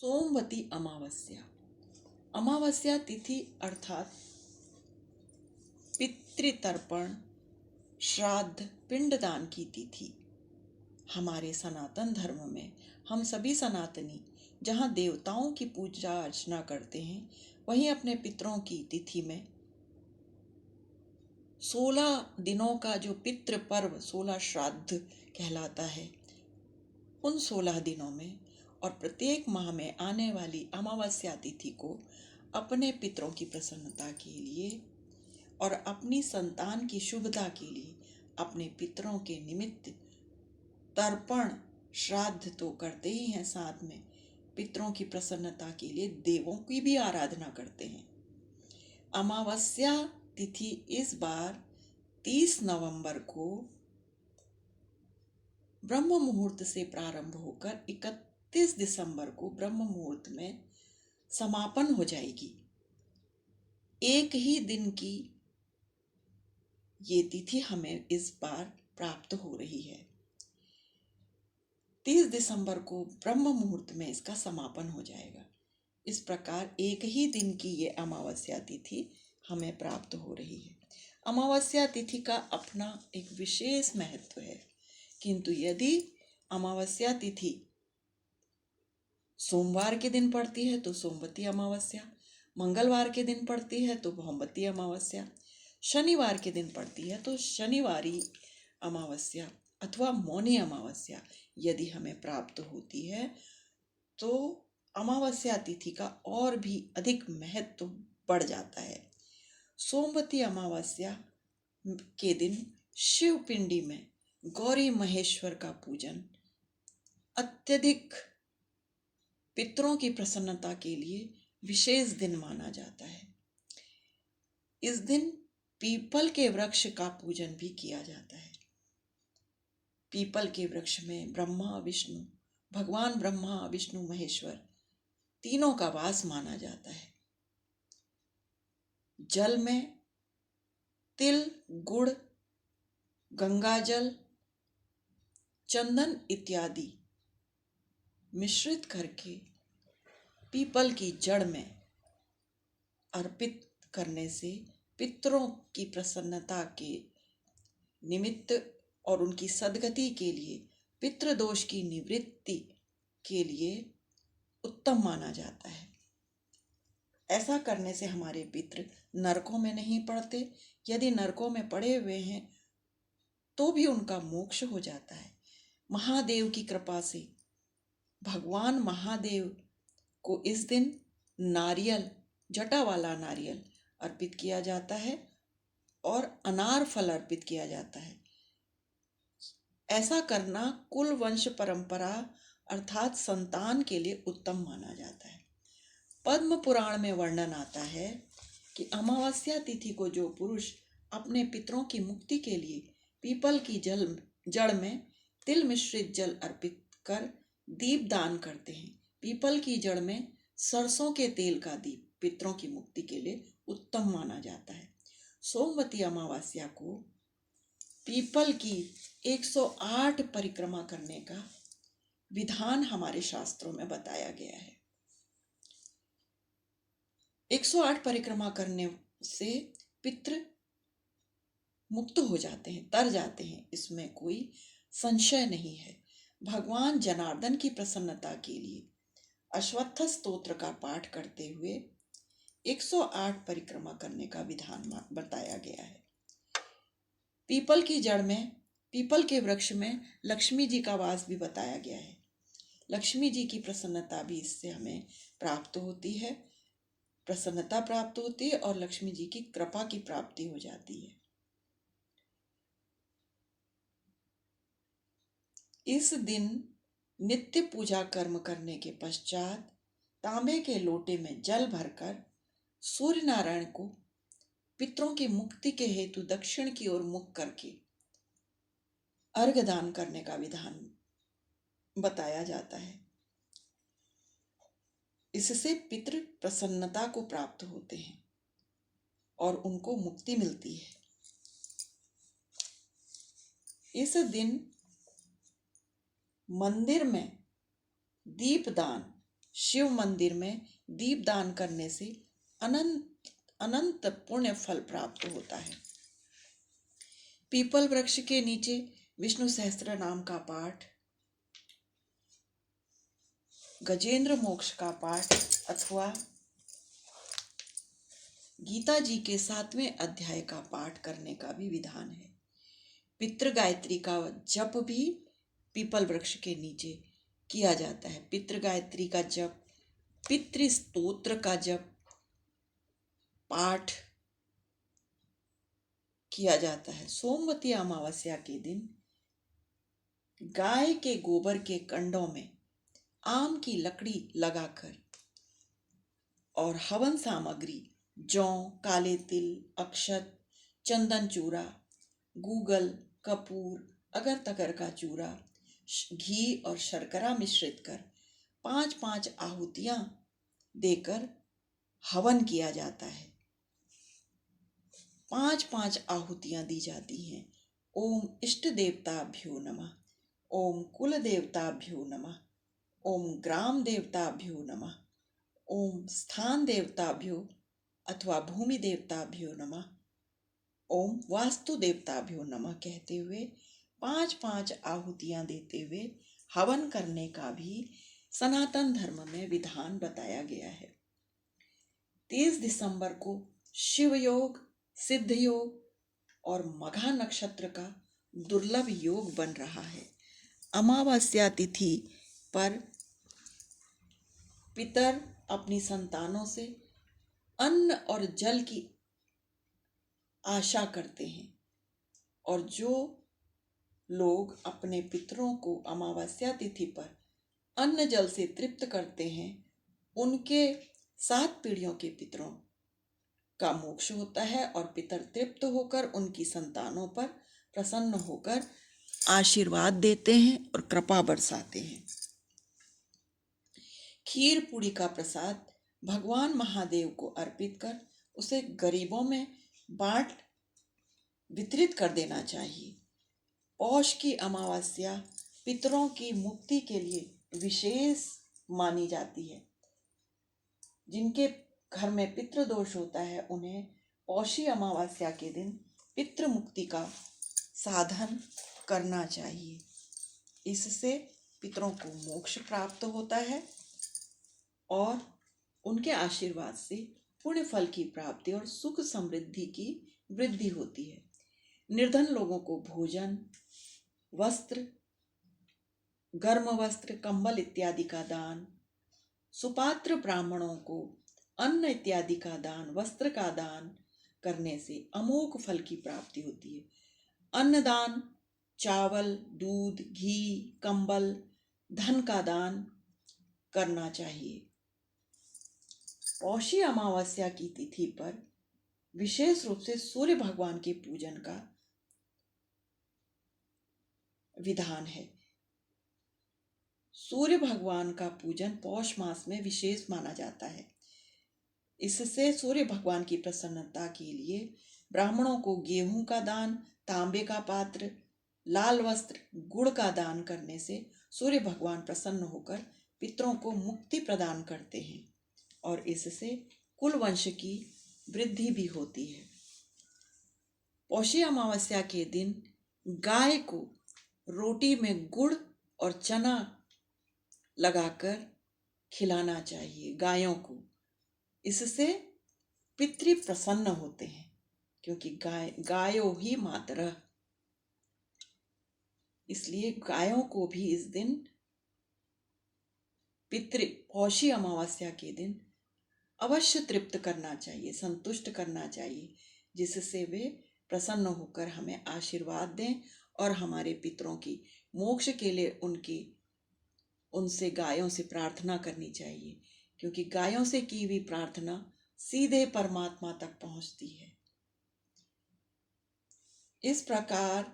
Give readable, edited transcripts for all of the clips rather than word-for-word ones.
सोमवती अमावस्या। अमावस्या तिथि अर्थात पितृतर्पण, श्राद्ध, पिंडदान की तिथि। हमारे सनातन धर्म में हम सभी सनातनी जहाँ देवताओं की पूजा अर्चना करते हैं, वहीं अपने पितरों की तिथि में 16 दिनों का जो पितृ पर्व 16 श्राद्ध कहलाता है, उन 16 दिनों में और प्रत्येक माह में आने वाली अमावस्या तिथि को अपने पितरों की प्रसन्नता के लिए और अपनी संतान की शुभता के लिए अपने पितरों के निमित्त तर्पण श्राद्ध तो करते ही हैं, साथ में पितरों की प्रसन्नता के लिए देवों की भी आराधना करते हैं। अमावस्या तिथि इस बार 30 नवंबर को ब्रह्म मुहूर्त से प्रारंभ होकर 31 दिसंबर को ब्रह्म मुहूर्त में समापन हो जाएगी। एक ही दिन की ये तिथि हमें इस बार प्राप्त हो रही है। 30 दिसंबर को ब्रह्म मुहूर्त में इसका समापन हो जाएगा। इस प्रकार एक ही दिन की ये अमावस्या तिथि हमें प्राप्त हो रही है। अमावस्या तिथि का अपना एक विशेष महत्व है, किंतु यदि अमावस्या तिथि सोमवार के दिन पड़ती है तो सोमवती अमावस्या, मंगलवार के दिन पड़ती है तो भौमवती अमावस्या, शनिवार के दिन पड़ती है तो शनिवारी अमावस्या अथवा मौनी अमावस्या यदि हमें प्राप्त होती है, तो अमावस्या तिथि का और भी अधिक महत्व बढ़ जाता है। सोमवती अमावस्या के दिन शिव पिंडी में गौरी महेश्वर का पूजन अत्यधिक पितरों की प्रसन्नता के लिए विशेष दिन माना जाता है। इस दिन पीपल के वृक्ष का पूजन भी किया जाता है। पीपल के वृक्ष में भगवान ब्रह्मा विष्णु महेश्वर तीनों का वास माना जाता है। जल में तिल, गुड़, गंगाजल, चंदन इत्यादि मिश्रित करके पीपल की जड़ में अर्पित करने से पितरों की प्रसन्नता के निमित्त और उनकी सद्गति के लिए, पितृदोष की निवृत्ति के लिए उत्तम माना जाता है। ऐसा करने से हमारे पितृ नरकों में नहीं पड़ते। यदि नरकों में पड़े हुए हैं तो भी उनका मोक्ष हो जाता है। महादेव की कृपा से भगवान महादेव को इस दिन नारियल, जटा वाला नारियल अर्पित किया जाता है और अनार फल अर्पित किया जाता है। ऐसा करना कुल वंश परंपरा अर्थात संतान के लिए उत्तम माना जाता है। पद्म पुराण में वर्णन आता है कि अमावस्या तिथि को जो पुरुष अपने पितरों की मुक्ति के लिए पीपल की जड़ में तिल मिश्रित जल अर्पित कर दीप दान करते हैं, पीपल की जड़ में सरसों के तेल का दीप पितरों की मुक्ति के लिए उत्तम माना जाता है। सोमवती अमावस्या को पीपल की 108 परिक्रमा करने का विधान हमारे शास्त्रों में बताया गया है। 108 परिक्रमा करने से पितृ मुक्त हो जाते हैं, तर जाते हैं, इसमें कोई संशय नहीं है। भगवान जनार्दन की प्रसन्नता के लिए अश्वत्थ स्तोत्र का पाठ करते हुए 108 परिक्रमा करने का विधान बताया गया है। पीपल की जड़ में, पीपल के वृक्ष में लक्ष्मी जी का वास भी बताया गया है। लक्ष्मी जी की प्रसन्नता भी इससे हमें प्राप्त होती है, प्रसन्नता प्राप्त होती है और लक्ष्मी जी की कृपा की प्राप्ति हो जाती है। इस दिन नित्य पूजा कर्म करने के पश्चात तांबे के लोटे में जल भरकर सूर्य नारायण को पितरों की मुक्ति के हेतु दक्षिण की ओर मुख करके अर्घ्य दान करने का विधान बताया जाता है। इससे पितृ प्रसन्नता को प्राप्त होते हैं और उनको मुक्ति मिलती है। इस दिन मंदिर में दीपदान, शिव मंदिर में दीपदान करने से अनंत अनंत पुण्य फल प्राप्त होता है। पीपल वृक्ष के नीचे विष्णु सहस्त्र नाम का पाठ, गजेंद्र मोक्ष का पाठ अथवा गीता जी के 7वें अध्याय का पाठ करने का भी विधान है। पितृ गायत्री का जप भी पीपल वृक्ष के नीचे किया जाता है। पितृ गायत्री का जप, पितृ स्तोत्र का जप, पाठ किया जाता है। सोमवती अमावस्या के दिन गाय के गोबर के कंडों में आम की लकड़ी लगाकर और हवन सामग्री जौ, काले तिल, अक्षत, चंदन चूरा, गूगल, कपूर, अगर तगर का चूरा, घी और शर्करा मिश्रित कर 5-5 आहुतियां देकर हवन किया जाता है। 5-5 आहुतियां दी जाती हैं। ओम इष्ट देवताभ्यो नमः, ओम कुल देवताभ्यो नमः, ओम ग्राम देवताभ्यो नमः, ओम स्थान देवताभ्यो अथवा भूमि देवताभ्यो नमः, ओम वास्तु देवताभ्यो नमः कहते हुए 5-5 आहुतियां देते हुए हवन करने का भी सनातन धर्म में विधान बताया गया है। 30 दिसंबर को शिव योग, सिद्ध योग और मघा नक्षत्र का दुर्लभ योग बन रहा है। अमावस्या तिथि पर पितर अपनी संतानों से अन्न और जल की आशा करते हैं और जो लोग अपने पितरों को अमावस्या तिथि पर अन्न जल से तृप्त करते हैं, उनके 7 पीढ़ियों के पितरों का मोक्ष होता है और पितर तृप्त होकर उनकी संतानों पर प्रसन्न होकर आशीर्वाद देते हैं और कृपा बरसाते हैं। खीर पूरी का प्रसाद भगवान महादेव को अर्पित कर उसे गरीबों में बांट वितरित कर देना चाहिए। पौष की अमावस्या पितरों की मुक्ति के लिए विशेष मानी जाती है। जिनके घर में पितृ दोष होता है, उन्हें पौषी अमावस्या के दिन पितृ मुक्ति का साधन करना चाहिए। इससे पितरों को मोक्ष प्राप्त होता है और उनके आशीर्वाद से पुण्य फल की प्राप्ति और सुख समृद्धि की वृद्धि होती है। निर्धन लोगों को भोजन, वस्त्र, गर्म वस्त्र, कंबल इत्यादि का दान, सुपात्र ब्राह्मणों को अन्न इत्यादि का दान, वस्त्र का दान करने से अमोघ फल की प्राप्ति होती है। अन्नदान, चावल, दूध, घी, कंबल, धन का दान करना चाहिए। पौषी अमावस्या की तिथि पर विशेष रूप से सूर्य भगवान के पूजन का विधान है। सूर्य भगवान का पूजन पौष मास में विशेष माना जाता है। इससे सूर्य भगवान की प्रसन्नता के लिए ब्राह्मणों को गेहूं का दान, तांबे का पात्र, लाल वस्त्र, गुड़ का दान करने से सूर्य भगवान प्रसन्न होकर पितरों को मुक्ति प्रदान करते हैं और इससे कुल वंश की वृद्धि भी होती है। पौषी अमावस्या के दिन गाय को रोटी में गुड़ और चना लगाकर खिलाना चाहिए गायों को। इससे पितृ प्रसन्न होते हैं क्योंकि गायो ही मातरः, इसलिए गायों को भी इस दिन पौषी अमावस्या के दिन अवश्य तृप्त करना चाहिए, संतुष्ट करना चाहिए, जिससे वे प्रसन्न होकर हमें आशीर्वाद दें और हमारे पितरों की मोक्ष के लिए उनसे गायों से प्रार्थना करनी चाहिए क्योंकि गायों से की हुई प्रार्थना सीधे परमात्मा तक पहुंचती है। इस प्रकार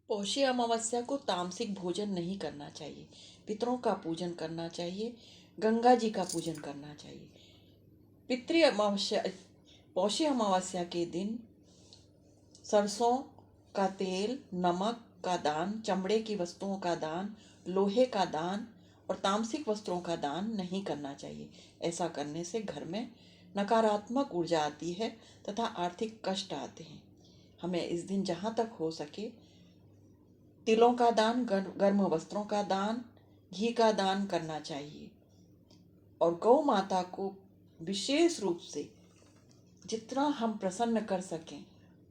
पौषी अमावस्या को तामसिक भोजन नहीं करना चाहिए, पितरों का पूजन करना चाहिए, गंगा जी का पूजन करना चाहिए। पौषी अमावस्या के दिन सरसों का तेल, नमक का दान, चमड़े की वस्तुओं का दान, लोहे का दान और तामसिक वस्त्रों का दान नहीं करना चाहिए। ऐसा करने से घर में नकारात्मक ऊर्जा आती है तथा आर्थिक कष्ट आते हैं। हमें इस दिन जहाँ तक हो सके तिलों का दान, गर्म वस्त्रों का दान, घी का दान करना चाहिए और गौ माता को विशेष रूप से जितना हम प्रसन्न कर सकें,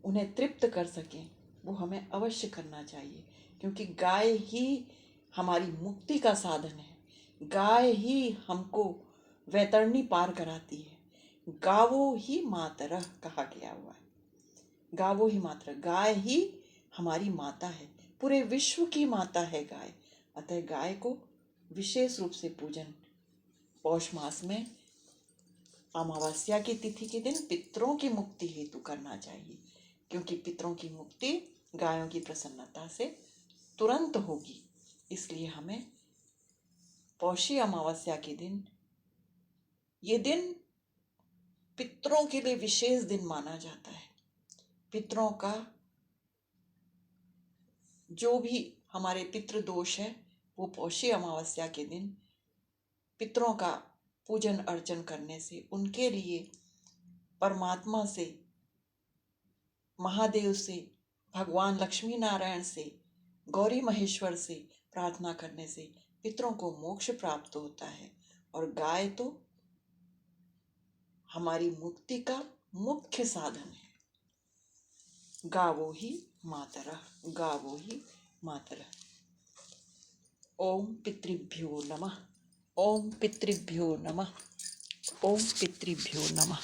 उन्हें तृप्त कर सकें, वो हमें अवश्य करना चाहिए, क्योंकि गाय ही हमारी मुक्ति का साधन है। गाय ही हमको वैतरणी पार कराती है। गावो ही मातरः कहा गया हुआ है। गावो ही मातरः, गाय ही हमारी माता है, पूरे विश्व की माता है गाय। अतः गाय को विशेष रूप से पूजन पौष मास में अमावस्या की तिथि के दिन पितरों की मुक्ति हेतु करना चाहिए, क्योंकि पितरों की मुक्ति गायों की प्रसन्नता से तुरंत होगी। इसलिए हमें पौषी अमावस्या के दिन, ये दिन पितरों के लिए विशेष दिन माना जाता है। पितरों का जो भी हमारे पितृ दोष है, वो पौषी अमावस्या के दिन पितरों का पूजन अर्चन करने से, उनके लिए परमात्मा से, महादेव से, भगवान लक्ष्मी नारायण से, गौरी महेश्वर से प्रार्थना करने से पितरों को मोक्ष प्राप्त होता है। और गाय तो हमारी मुक्ति का मुख्य साधन है। गावो ही मातरः, गावो ही मातरः। ओम पितृभ्यो नमः, ओम पितृभ्यो नमः, ओम पितृभ्यो नमः।